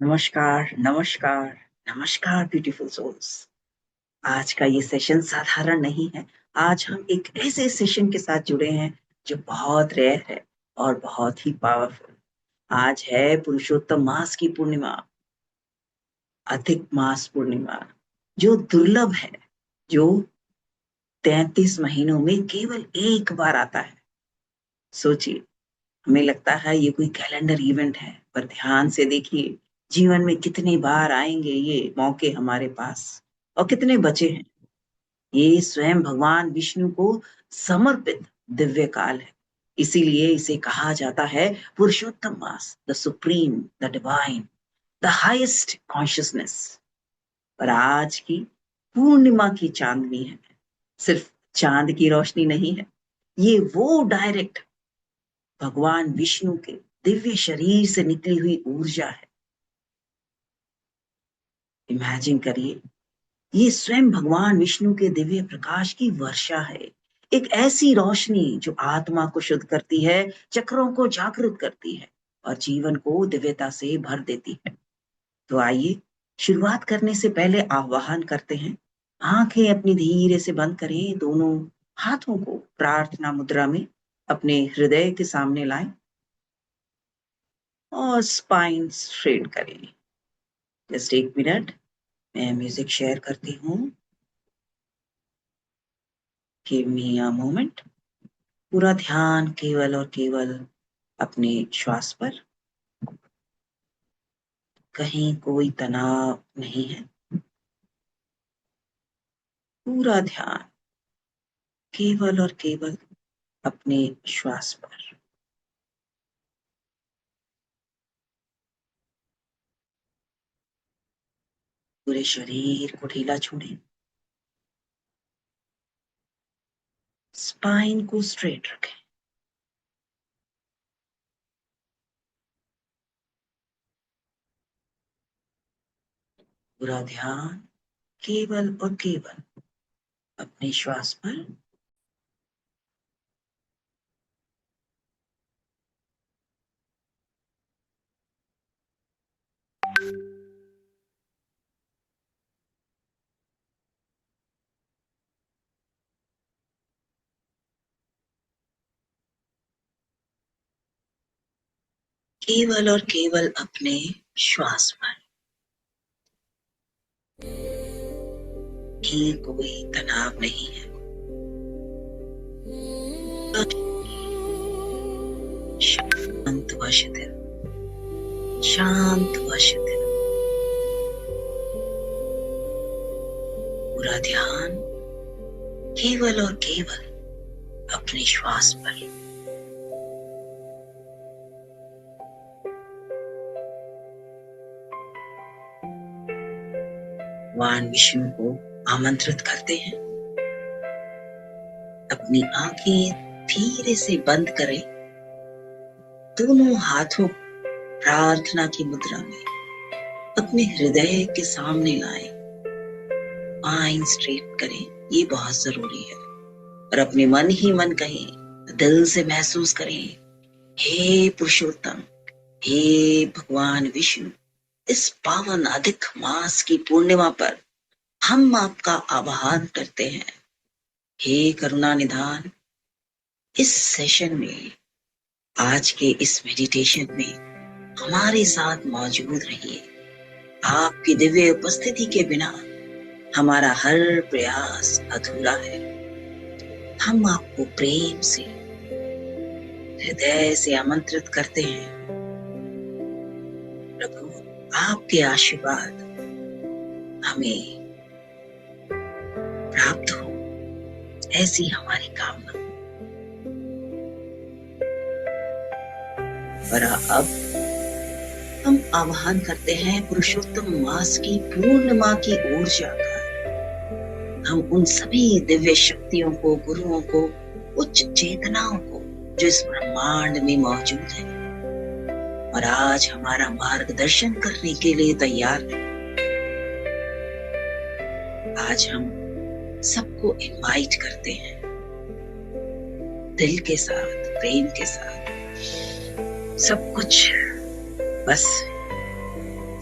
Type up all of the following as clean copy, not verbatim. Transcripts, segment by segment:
नमस्कार, नमस्कार, नमस्कार ब्यूटीफुल सोल्स। आज का ये सेशन साधारण नहीं है। आज हम एक ऐसे सेशन के साथ जुड़े हैं जो बहुत रेयर है और बहुत ही पावरफुल। आज है पुरुषोत्तम मास की पूर्णिमा, अधिक मास पूर्णिमा, जो दुर्लभ है, जो 33 महीनों में केवल एक बार आता है। सोचिए, हमें लगता है ये कोई कैलेंडर इवेंट है, पर ध्यान से देखिए, जीवन में कितनी बार आएंगे ये मौके हमारे पास और कितने बचे हैं। ये स्वयं भगवान विष्णु को समर्पित दिव्य काल है। इसीलिए इसे कहा जाता है पुरुषोत्तम मास, the supreme, the divine, the highest consciousness. पर आज की पूर्णिमा की चांदनी है, सिर्फ चांद की रोशनी नहीं है, ये वो डायरेक्ट भगवान विष्णु के दिव्य शरीर से निकली हुई ऊर्जा है। इमेजिन करिए, ये स्वयं भगवान विष्णु के दिव्य प्रकाश की वर्षा है। एक ऐसी रोशनी जो आत्मा को शुद्ध करती है, चक्रों को जागृत करती है और जीवन को दिव्यता से भर देती है। तो आइए, शुरुआत करने से पहले आह्वान करते हैं। आंखें अपनी धीरे से बंद करें, दोनों हाथों को प्रार्थना मुद्रा में अपने हृदय के सामने लाएं और स्पाइन स्ट्रेट करें। जस्ट एक मिनट, मैं म्यूजिक शेयर करती हूँ। Give me a moment. पूरा ध्यान केवल और केवल अपने श्वास पर। कहीं कोई तनाव नहीं है। पूरा ध्यान केवल और केवल अपने श्वास पर। पूरे शरीर को ढीला छोड़ें। स्पाइन को स्ट्रेट रखें। पूरा ध्यान केवल और केवल अपने श्वास पर। केवल और केवल अपने श्वास पर। ही कोई तनाव नहीं है। शांत व शिथिल, शांत व शिथिल। पूरा ध्यान केवल और केवल अपने श्वास पर। भगवान विष्णु को आमंत्रित करते हैं। अपनी आंखें धीरे से बंद करें। दोनों हाथों प्रार्थना की मुद्रा में अपने हृदय के सामने लाएं। स्पाइन स्ट्रेट करें, ये बहुत जरूरी है। और अपने मन ही मन कहें, दिल से महसूस करें, हे पुरुषोत्तम, हे भगवान विष्णु, इस पावन अधिक मास की पूर्णिमा पर हम आपका आवाहन करते हैं। हे करुणा निधान, इस सेशन में, आज के इस मेडिटेशन में हमारे साथ मौजूद रहिए। आपकी दिव्य उपस्थिति के बिना हमारा हर प्रयास अधूरा है। हम आपको प्रेम से, हृदय से आमंत्रित करते हैं। प्रभु, आपके आशीर्वाद हमें प्राप्त हो, ऐसी हमारी कामना। और अब हम आह्वान करते हैं पुरुषोत्तम मास की पूर्णिमा की ऊर्जा का। हम उन सभी दिव्य शक्तियों को, गुरुओं को, उच्च चेतनाओं को जो इस ब्रह्मांड में मौजूद है और आज हमारा मार्गदर्शन करने के लिए तैयार है। आज हम सबको इनवाइट करते हैं, दिल के साथ, प्रेम के साथ। सब कुछ बस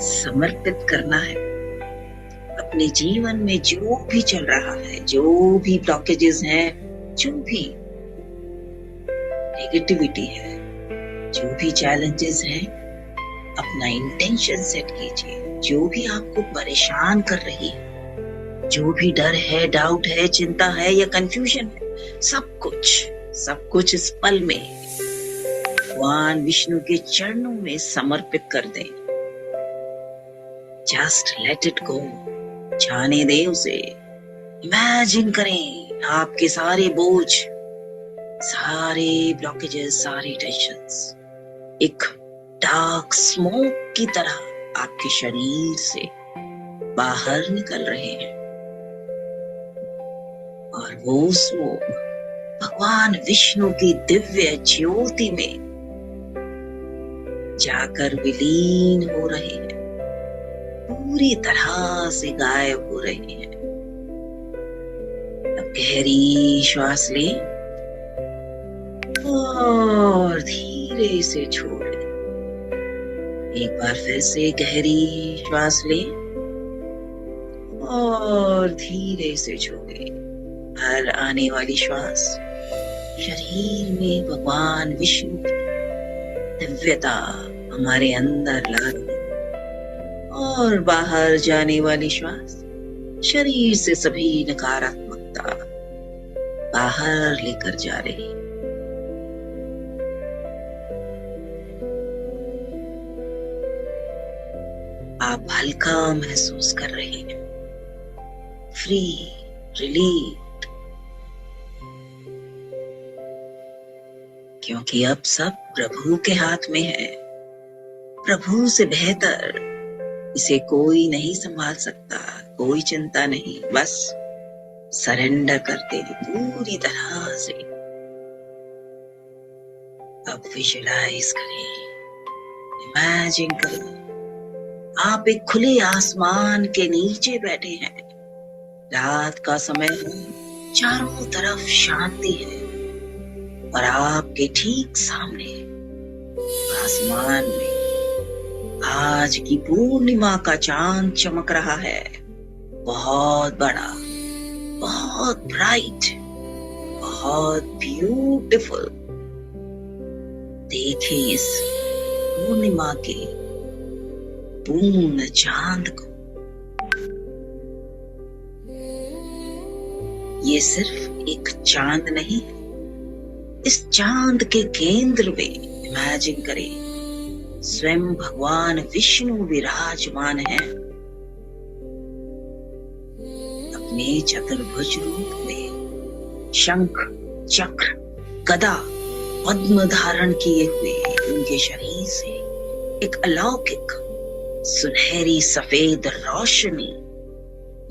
समर्पित करना है। अपने जीवन में जो भी चल रहा है, जो भी ब्लॉकेजेस हैं, जो भी नेगेटिविटी है, जो भी चैलेंजेस हैं, अपना इंटेंशन सेट कीजिए। जो भी आपको परेशान कर रही है, जो भी डर है, डाउट है, चिंता है या कंफ्यूजन है, सब कुछ इस पल में भगवान विष्णु के चरणों में समर्पित कर दें। जस्ट लेट इट गो, जाने दें उसे। इमेजिन करें आपके सारे बोझ, सारे ब्लॉकेजेस, सारी टेंशन्स एक डार्क स्मोक की तरह आपके शरीर से बाहर निकल रहे हैं, और वो स्मोक भगवान विष्णु की दिव्य ज्योति में जाकर विलीन हो रहे हैं, पूरी तरह से गायब हो रहे हैं। अब गहरी श्वास लें और धीरे से छोड़ें। एक बार फिर से गहरी श्वास लें और धीरे से छोड़ें। हर आने वाली श्वास शरीर में भगवान विष्णु की दिव्यता हमारे अंदर ला रही है, और बाहर जाने वाली श्वास शरीर से सभी नकारात्मकता बाहर लेकर जा रही है। आप हल्का महसूस कर रहे हैं, फ्री, रिलीव्ड, क्योंकि अब सब प्रभु के हाथ में है। प्रभु से बेहतर इसे कोई नहीं संभाल सकता, कोई चिंता नहीं। बस सरेंडर करते हैं पूरी तरह से। अब विजुअलाइज करें, इमेजिन करें आप एक खुले आसमान के नीचे बैठे हैं। रात का समय है, चारों तरफ शांति है, और आपके ठीक सामने आसमान में आज की पूर्णिमा का चांद चमक रहा है। बहुत बड़ा, बहुत ब्राइट, बहुत ब्यूटीफुल। देखें इस पूर्णिमा के पूर्ण चांद को। ये सिर्फ एक चांद नहीं है, इस चांद के केंद्र में इमेजिन करें स्वयं भगवान विष्णु विराजमान है, अपने चतुर्भुज रूप में शंख, चक्र, गदा, पद्म धारण किए हुए उनके शरीर से एक अलौकिक सुनहरी सफेद रोशनी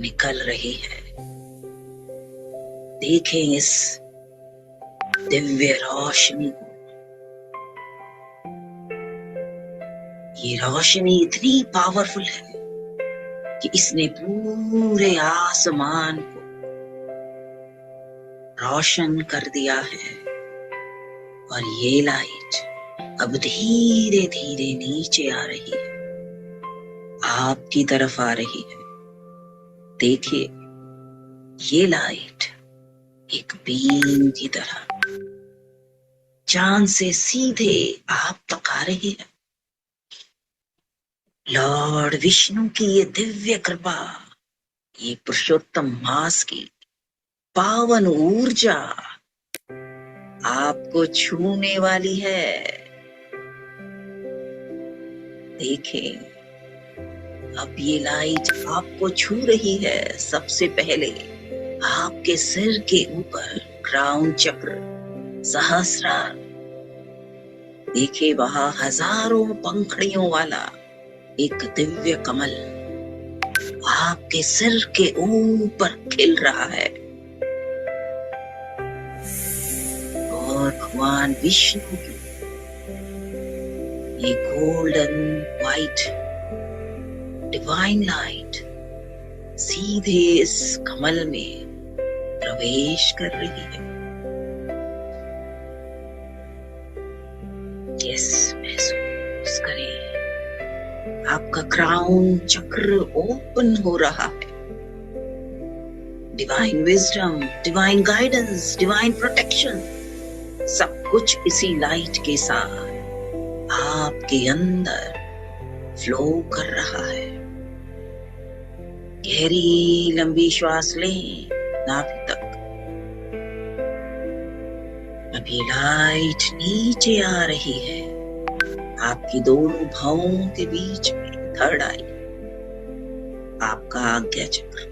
निकल रही है। देखें इस दिव्य रोशनी को। ये रोशनी इतनी पावरफुल है कि इसने पूरे आसमान को रोशन कर दिया है, और ये लाइट अब धीरे धीरे नीचे आ रही है, आपकी तरफ आ रही है। देखिए, ये लाइट एक बीम की तरह चांद से सीधे आप तक आ रही है। लॉर्ड विष्णु की ये दिव्य कृपा, ये पुरुषोत्तम मास की पावन ऊर्जा आपको छूने वाली है। देखें, अब ये लाइट आपको छू रही है। सबसे पहले आपके सिर के ऊपर क्राउन चक्र, सहस्रार। देखे, वहां हजारों पंखड़ियों वाला एक दिव्य कमल आपके सिर के ऊपर खिल रहा है, और भगवान विष्णु की ये गोल्डन व्हाइट डिवाइन लाइट सीधे इस कमल में प्रवेश कर रही है। यस, महसूस करें आपका क्राउन चक्र ओपन हो रहा है। Divine wisdom, divine guidance, divine protection, सब कुछ इसी लाइट के साथ आपके अंदर फ्लो कर रहा है। गहरी लंबी श्वास लें नाभि तक। अभी लाइट नीचे आ रही है आपकी दोनों भौं के बीच में, थर्ड आई, आपका आज्ञा चक्र।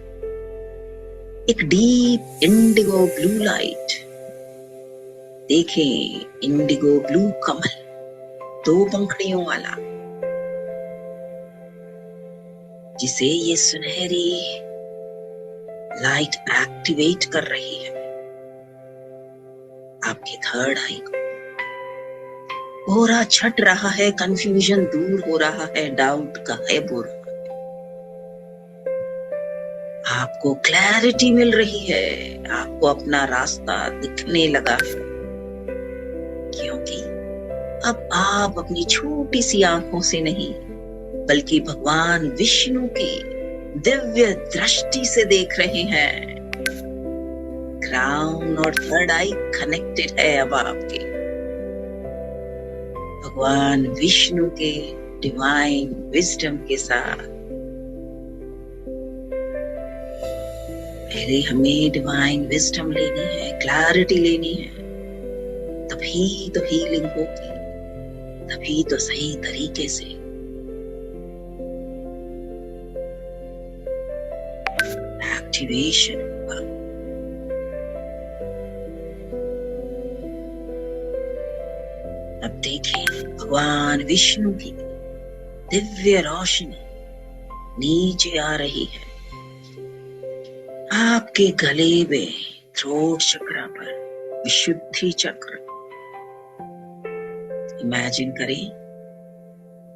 एक डीप इंडिगो ब्लू लाइट, देखें इंडिगो ब्लू कमल, 2 पंखुड़ियों वाला, जिसे ये सुनहरी लाइट एक्टिवेट कर रही है आपके थर्ड आई को। कोहरा छट रहा है, कंफ्यूजन दूर हो रहा है, डाउट गायब हो रहा है, आपको क्लैरिटी मिल रही है, आपको अपना रास्ता दिखने लगा है, क्योंकि अब आप अपनी छोटी सी आंखों से नहीं बल्कि भगवान विष्णु की दिव्य दृष्टि से देख रहे हैं। क्राउन और थर्ड आई कनेक्टेड है अब आपके भगवान विष्णु के डिवाइन विजडम के साथ। पहले हमें डिवाइन विजडम लेनी है, क्लैरिटी लेनी है, तभी तो हीलिंग होगी, तभी तो सही तरीके से एक्टिवेशन होगा। अब देखें भगवान विष्णु की दिव्य रोशनी नीचे आ रही है आपके गले में, थ्रोट चक्र पर, विशुद्धि चक्र। इमेजिन करें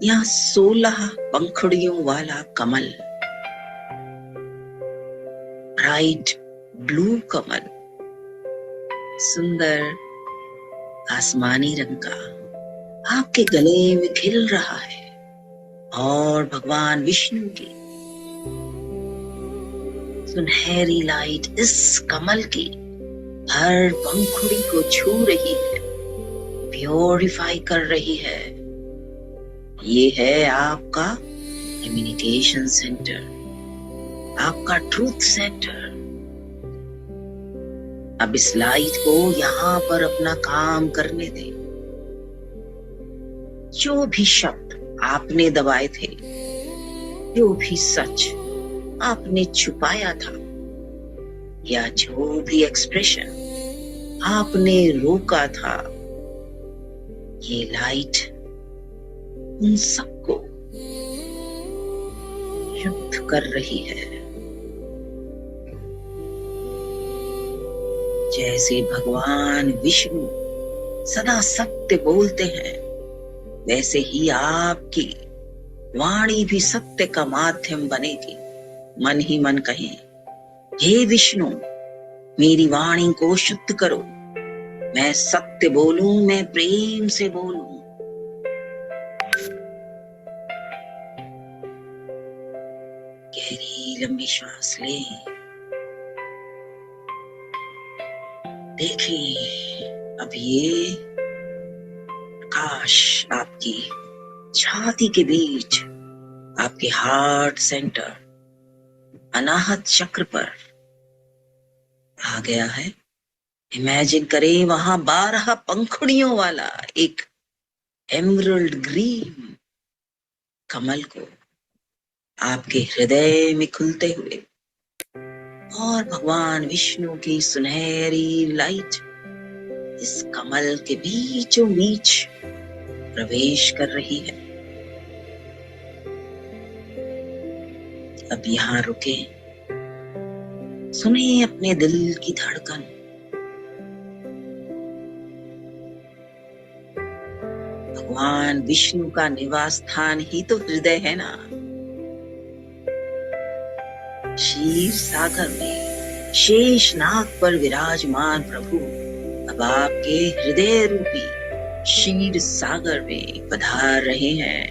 यहाँ 16 पंखुड़ियों वाला कमल, ब्राइट ब्लू कमल, सुंदर आसमानी रंग का, आपके गले में खिल रहा है। और भगवान विष्णु की सुनहरी लाइट इस कमल की हर पंखुड़ी को छू रही है, प्योरीफाई कर रही है। ये है आपका कम्युनिकेशन सेंटर, आपका ट्रूथ सेंटर। अब इस लाइट को यहाँ पर अपना काम करने दें। जो भी शब्द आपने दबाए थे, जो भी सच आपने छुपाया था, या जो भी एक्सप्रेशन आपने रोका था, ये लाइट उन सबको शुद्ध कर रही है। जैसे भगवान विष्णु सदा सत्य बोलते हैं, वैसे ही आपकी वाणी भी सत्य का माध्यम बनेगी। मन ही मन कहें, हे विष्णु मेरी वाणी को शुद्ध करो, मैं सत्य बोलूं, मैं प्रेम से बोलूं। गहरी लंबी श्वास लें। देखिए अब ये प्रकाश आपकी छाती के बीच, आपके हार्ट सेंटर, अनाहत चक्र पर आ गया है। इमेजिन करें वहां 12 पंखुड़ियों वाला एक एमरल्ड ग्रीन कमल को आपके हृदय में खुलते हुए, और भगवान विष्णु की सुनहरी लाइट इस कमल के बीचों बीच प्रवेश कर रही है। अब यहाँ रुके, सुने अपने दिल की धड़कन। भगवान विष्णु का निवास स्थान ही तो हृदय है ना। क्षीर सागर में शेष नाग पर विराजमान प्रभु अब आपके हृदय रूपी क्षीर सागर में पधार रहे हैं।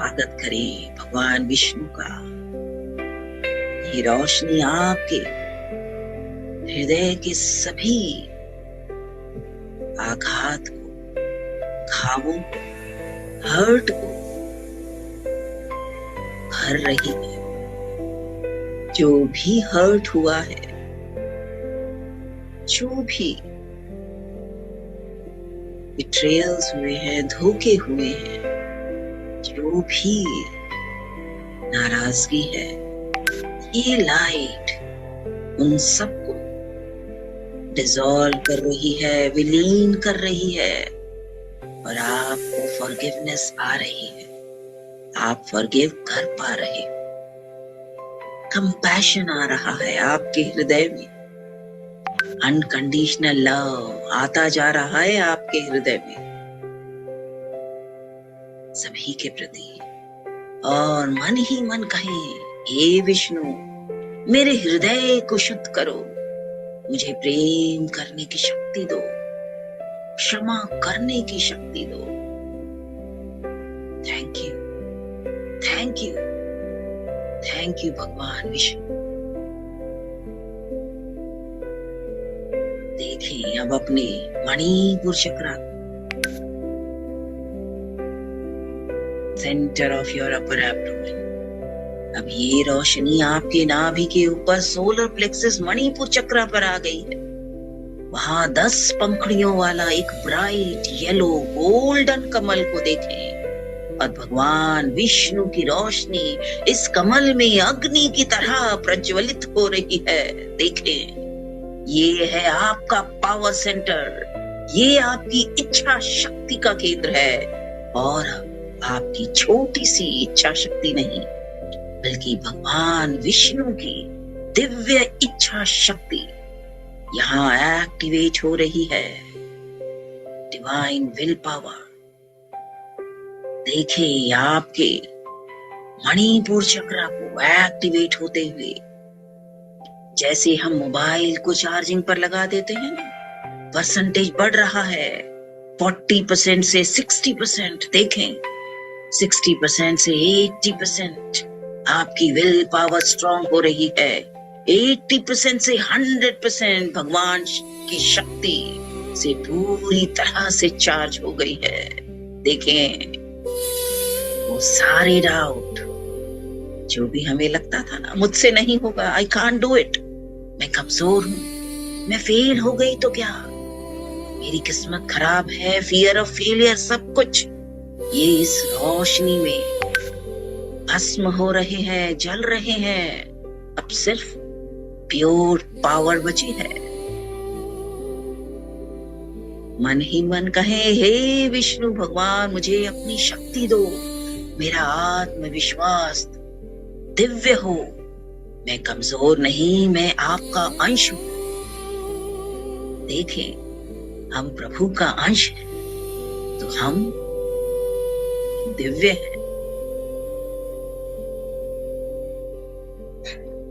स्वागत करें भगवान विष्णु का। ये रोशनी आपके हृदय के सभी आघात को, घावों को, हर्ट को भर रही है। जो भी हर्ट हुआ है, जो भी बिट्रेयल्स हुए हैं, धोखे हुए हैं, जो भी नाराजगी है, ये लाइट उन सबको डिसॉल्व कर रही है, विलीन कर रही है और आपको फॉरगिवनेस आ रही है। आप फॉरगिव कर पा रहे हो। कंपैशन आ रहा है आपके हृदय में। अनकंडीशनल लव आता जा रहा है आपके हृदय में सभी के प्रति। और मन ही मन कहें, हे विष्णु, मेरे हृदय को शुद्ध करो, मुझे प्रेम करने की शक्ति दो, क्षमा करने की शक्ति दो। Thank you, thank you, thank you भगवान विष्णु। देखें अब अपने मणिपुर चक्र, centre of your upper abdomen. अब ये रोशनी आपके नाभि के ऊपर सोलर प्लेक्सस मणिपुर चक्र पर आ गई है। वहां 10 पंखुड़ियों वाला एक ब्राइट येलो गोल्डन कमल को देखें और भगवान विष्णु की रोशनी इस कमल में अग्नि की तरह प्रज्वलित हो रही है। देखें, ये है आपका पावर सेंटर, ये आपकी इच्छा शक्ति का केंद्र है। और आपकी छोटी सी इच्छा शक्ति नहीं, बल्कि भगवान विष्णु की दिव्य इच्छा शक्ति यहाँ एक्टिवेट हो रही है। Divine will power. देखिए आपके मणिपुर चक्र को एक्टिवेट होते हुए, जैसे हम मोबाइल को चार्जिंग पर लगा देते हैं ना, परसेंटेज बढ़ रहा है। 40% से 60%, देखें 60% से 80%। आपकी विल पावर स्ट्रॉन्ग हो रही है। 80% से 100% भगवान की शक्ति से पूरी तरह से चार्ज हो गई है। देखें वो सारे डाउट जो भी हमें लगता था ना, मुझसे नहीं होगा, आई कांट डू इट, मैं कमजोर हूं, मैं फेल हो गई तो क्या, मेरी किस्मत खराब है, फियर ऑफ फेलियर, सब कुछ ये इस रोशनी में भस्म हो रहे हैं, जल रहे हैं। अब सिर्फ प्योर पावर बची है। मन ही मन कहे, हे विष्णु भगवान, मुझे अपनी शक्ति दो, मेरा आत्मविश्वास दिव्य हो, मैं कमजोर नहीं, मैं आपका अंश हूं। देखें, हम प्रभु का अंश हैं, तो हम दिव्य हैं,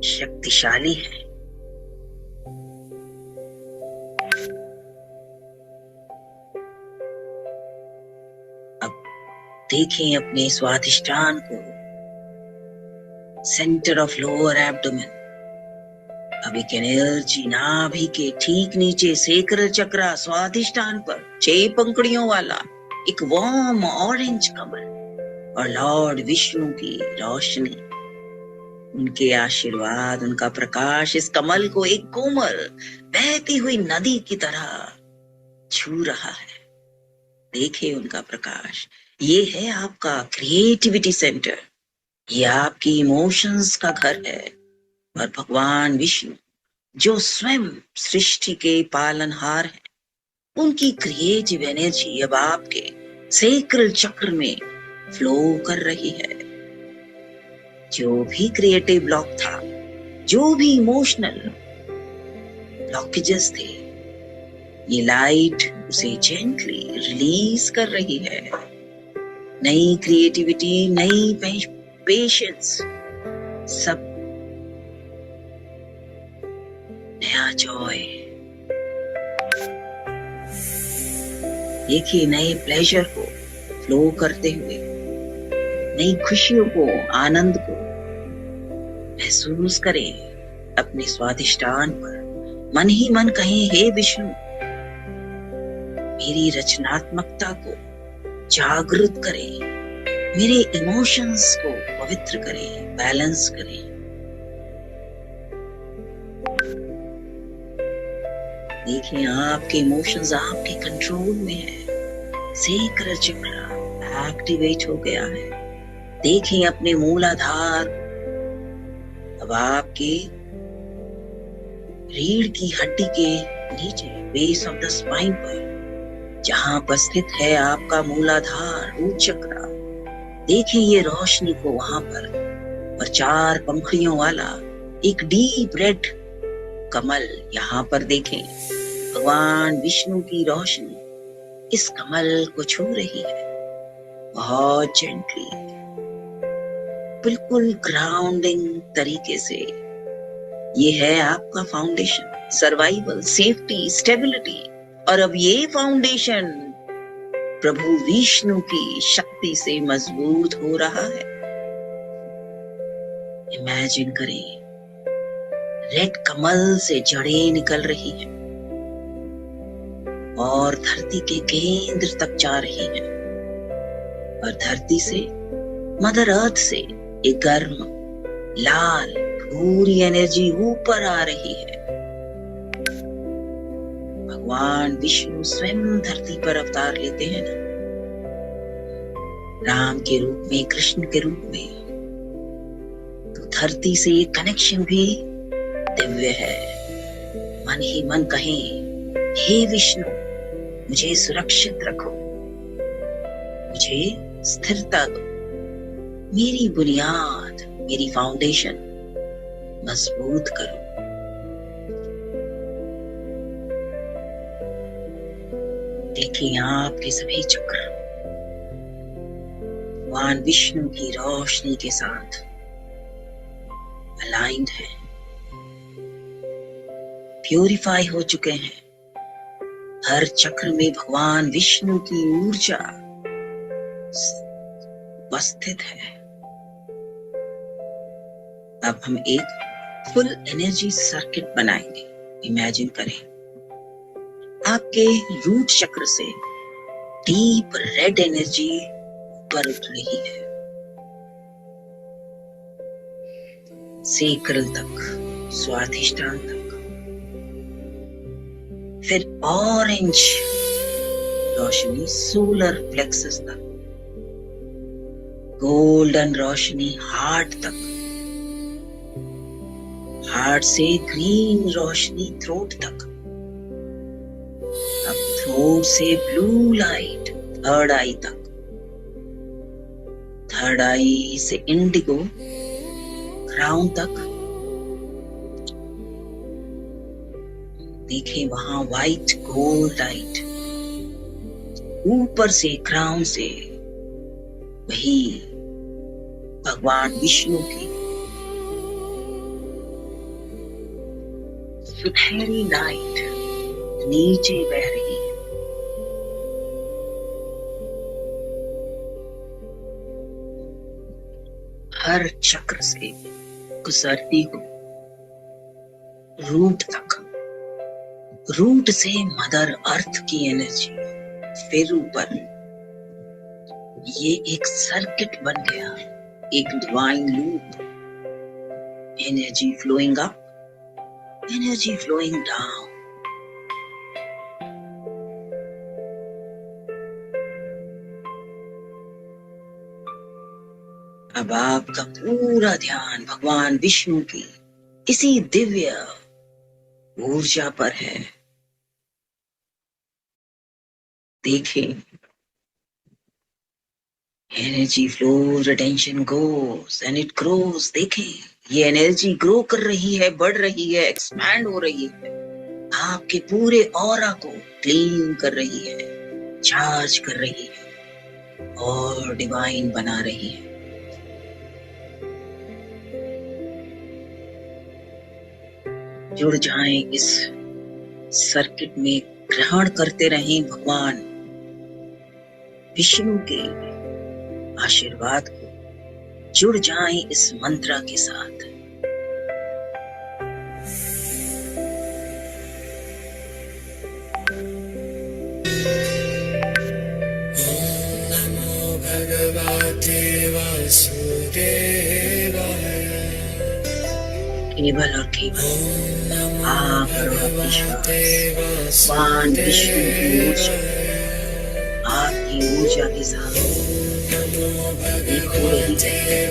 शक्तिशाली है। अब देखें अपने स्वाधिष्ठान को, सेंटर ऑफ लोअर एब्डोमेन। अब एक एनर्जी नाभि के ठीक नीचे सेक्रल चक्र स्वाधिष्ठान पर 6 पंखुड़ियों वाला एक वार्म ऑरेंज कमल और लॉर्ड विष्णु की रोशनी, उनके आशीर्वाद, उनका प्रकाश इस कमल को एक कोमल बहती हुई नदी की तरह छू रहा है। देखिए उनका प्रकाश। ये है आपका क्रिएटिविटी सेंटर, ये आपकी इमोशंस का घर है। और भगवान विष्णु जो स्वयं सृष्टि के पालनहार हैं, उनकी क्रिएटिव एनर्जी अब आपके सेक्रल चक्र में फ्लो कर रही है। जो भी क्रिएटिव ब्लॉक था, जो भी इमोशनल ब्लॉकेजेस थे, ये लाइट उसे जेंटली रिलीज कर रही है। नई क्रिएटिविटी, नई पेशेंस, सब नया जॉय। देखिए नए प्लेजर को फ्लो करते हुए नई खुशियों को, आनंद को महसूस करें। अपने स्वादिष्टान पर मन ही मन कहें, हे विष्णु, मेरी रचनात्मकता को जागृत करें, मेरे इमोशंस को पवित्र करें, बैलेंस करें। देखिए आपके इमोशंस आपके कंट्रोल में है। सेक्रल चक्र एक्टिवेट हो गया है। देखें अपने मूलाधार अब आपके रीढ़ की हड्डी के नीचे, बेस ऑफ द स्पाइन पर, जहां पर स्थित है आपका मूलाधार, रूट चक्र। देखें ये रोशनी को वहां पर 4 पंखुड़ियों वाला एक डीप रेड कमल यहाँ पर देखें। भगवान विष्णु की रोशनी इस कमल को छू रही है, बहुत जेंटली, बिल्कुल ग्राउंडिंग तरीके से। ये है आपका फाउंडेशन, सर्वाइवल, सेफ्टी, स्टेबिलिटी। और अब ये फाउंडेशन प्रभु विष्णु की शक्ति से मजबूत हो रहा है। इमेजिन करें, रेड कमल से जड़ें निकल रही हैं और धरती के केंद्र तक जा रही हैं, और धरती से, मदर अर्थ से एक गर्म लाल पूरी एनर्जी ऊपर आ रही है। भगवान विष्णु स्वयं धरती पर अवतार लेते हैं ना, राम के रूप में, कृष्ण के रूप में, तो धरती से ये कनेक्शन भी दिव्य है। मन ही मन कहें, हे विष्णु, मुझे सुरक्षित रखो, मुझे स्थिरता दो, मेरी बुनियाद, मेरी फाउंडेशन मजबूत करो। देखिए यहाँ आपके सभी चक्र भगवान विष्णु की रोशनी के साथ अलाइंड है, प्यूरिफाई हो चुके हैं। हर चक्र में भगवान विष्णु की ऊर्जा उपस्थित है। अब हम एक फुल एनर्जी सर्किट बनाएंगे। इमेजिन करें, आपके रूट चक्र से डीप रेड एनर्जी ऊपर उठ रही है, सेक्रल तक, स्वाधिष्ठान तक, फिर ऑरेंज रोशनी सोलर प्लेक्सस तक, गोल्डन रोशनी हार्ट तक, हार्ट से ग्रीन रोशनी थ्रोट तक, अब थ्रोट से ब्लू लाइट थर्ड आई तक, थर्ड आई से इंडिगो क्राउन तक। देखें वहां व्हाइट गोल्ड लाइट, ऊपर से क्राउन से वही भगवान विष्णु की सुनहरी लाइट नीचे बह रही है। हर चक्र से गुजरती हुई रूट तक, रूट से मदर अर्थ की एनर्जी, फिर ऊपर। ये एक सर्किट बन गया, एक divine loop. Energy flowing up, energy flowing down. अब आपका पूरा ध्यान भगवान विष्णु की इसी दिव्य ऊर्जा पर है। देखें, energy flows, attention goes and it grows. देखें ये एनर्जी ग्रो कर रही है, बढ़ रही है, एक्सपैंड हो रही है, आपके पूरे ऑरा को क्लीन कर रही है, चार्ज कर रही है और डिवाइन बना रही है। जुड़ जाएं इस सर्किट में, ग्रहण करते रहें भगवान विष्णु के आशीर्वाद को, जुड़ जाएं इस मंत्र के साथ। केवल और केवल आप और विश्वास, भगवान विष्णु की ऊर्जा, आपकी ऊर्जा के साथ एक हो रही है।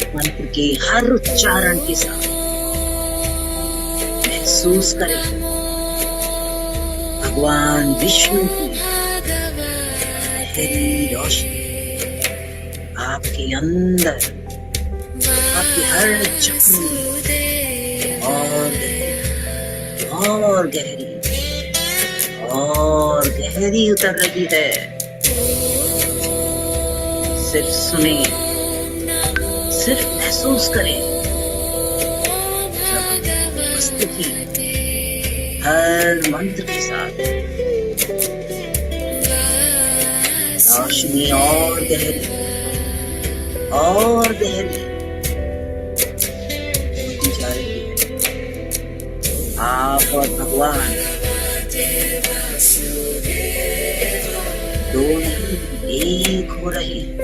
मंत्र के हर उच्चारण के साथ महसूस करें भगवान विष्णु की गहरी रोशनी आपके अंदर, आपके हर चक्र में और गहरी और गहरी उतर रही है। सिर्फ सुने, सिर्फ महसूस करें उपस्थिति हर मंत्र के साथ रोशनी और गहरी होती जा रही है। आप और भगवान दोनों एक हो रहे हैं।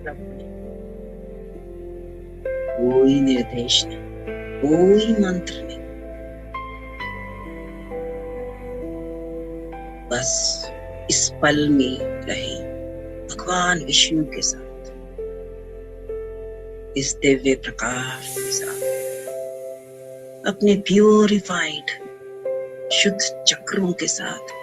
प्रभु ने, कोई निर्देश नहीं, कोई मंत्र नहीं, बस इस पल में रहे भगवान विष्णु के साथ, इस दिव्य प्रकाश के साथ, अपने प्यूरिफाइड शुद्ध चक्रों के साथ।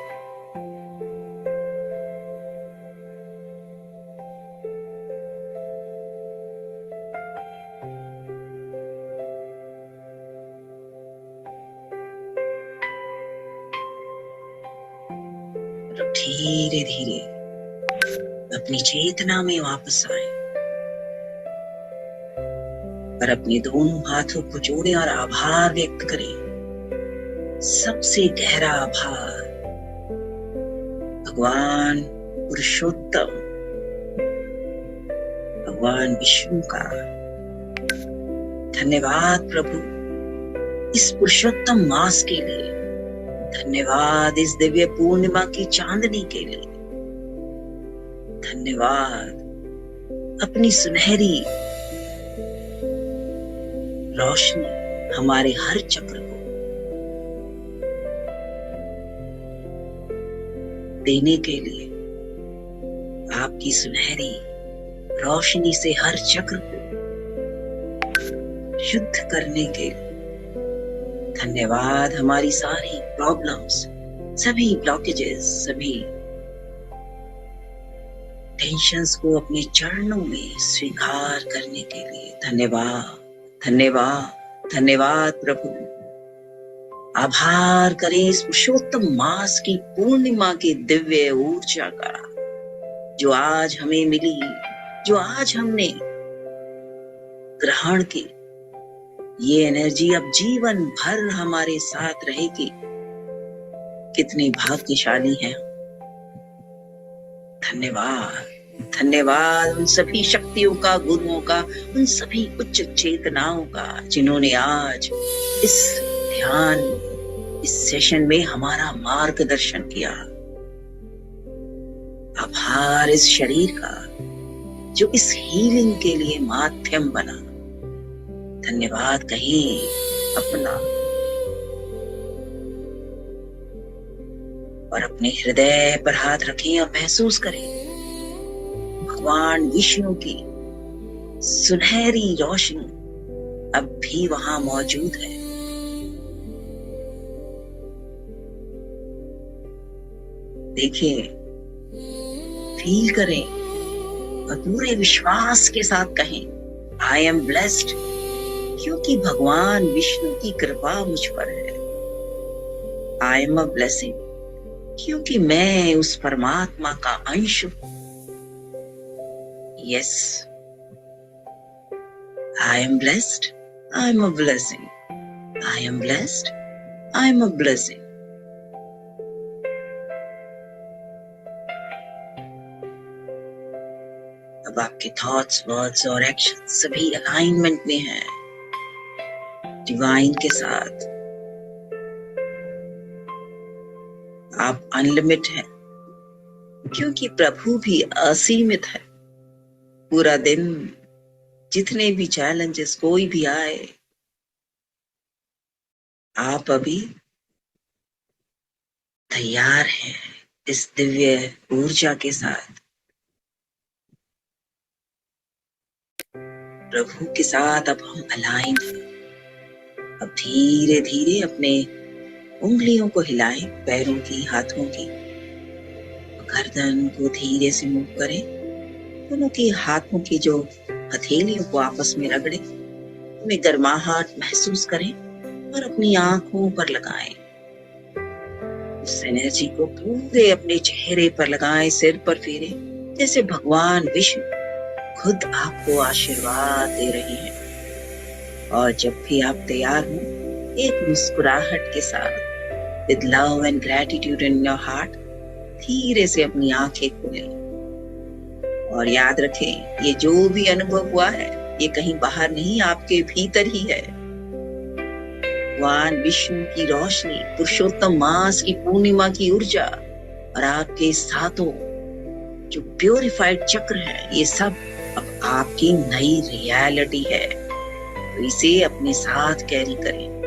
धीरे धीरे अपनी चेतना में वापस आए और अपने दोनों हाथों को जोड़े और आभार व्यक्त करें, सबसे गहरा आभार भगवान पुरुषोत्तम, भगवान विष्णु का। धन्यवाद प्रभु इस पुरुषोत्तम मास के लिए, धन्यवाद इस दिव्य पूर्णिमा की चांदनी के लिए, धन्यवाद अपनी सुनहरी रोशनी हमारे हर चक्र को देने के लिए, आपकी सुनहरी रोशनी से हर चक्र को शुद्ध करने के लिए धन्यवाद। हमारी सारी प्रॉब्लम्स, सभी ब्लॉकेजेस, सभी टेंशन्स को अपने चरणों में स्वीकार करने के लिए धन्यवाद, धन्यवाद, धन्यवाद प्रभु। आभार करें इस पुरुषोत्तम मास की पूर्णिमा की दिव्य ऊर्जा का, जो आज हमें मिली, जो आज हमने ग्रहण की। ये एनर्जी अब जीवन भर हमारे साथ रहेगी। कितने भाग्यशाली हैं। धन्यवाद, धन्यवाद उन सभी शक्तियों का, गुरुओं का, उन सभी उच्च चेतनाओं का, जिन्होंने आज इस ध्यान, इस सेशन में हमारा मार्गदर्शन किया। आभार इस शरीर का, जो इस हीलिंग के लिए माध्यम बना। धन्यवाद कहीं अपना और अपने हृदय पर हाथ रखें और महसूस करें भगवान विष्णु की सुनहरी रोशनी अब भी वहां मौजूद है। देखिए, फील करें और पूरे विश्वास के साथ कहें, आई एम ब्लेस्ड, क्योंकि भगवान विष्णु की कृपा मुझ पर है। आई एम अ ब्लेसिंग, क्योंकि मैं उस परमात्मा का अंश हूं। Yes, I am blessed, I am a blessing, I am blessed, I am a blessing. अब आपके थॉट्स, वर्ड्स और एक्शन सभी अलाइनमेंट में हैं डिवाइन के साथ। आप अनलिमिट हैं, क्योंकि प्रभु भी असीमित है। पूरा दिन जितने भी चैलेंजेस कोई भी आए, आप अभी तैयार हैं इस दिव्य ऊर्जा के साथ। प्रभु के साथ अब हम अलाइन हैं। अब धीरे धीरे अपने उंगलियों को हिलाएं, पैरों की, हाथों की, गर्दन को धीरे से मूव करें। दोनों की हाथों की जो हथेलियों को आपस में रगड़ें, उनमें गर्माहट महसूस करें और अपनी आंखों पर लगाएं। उस एनर्जी को पूरे अपने चेहरे पर लगाएं, सिर पर फेरें, जैसे भगवान विष्णु खुद आपको आशीर्वाद दे रहे हैं। और जब भी आप तैयार हो, एक मुस्कुराहट के साथ, with love and gratitude in your heart, धीरे से अपनी आंखें खोलें। और याद रखें, ये जो भी अनुभव हुआ है, ये कहीं बाहर नहीं, आपके भीतर ही है। भगवान विष्णु की रोशनी, पुरुषोत्तम मास की पूर्णिमा की ऊर्जा और आपके सातों जो प्योरिफाइड चक्र है, ये सब अब आपकी नई रियलिटी है। तो इसे अपने साथ कैरी करें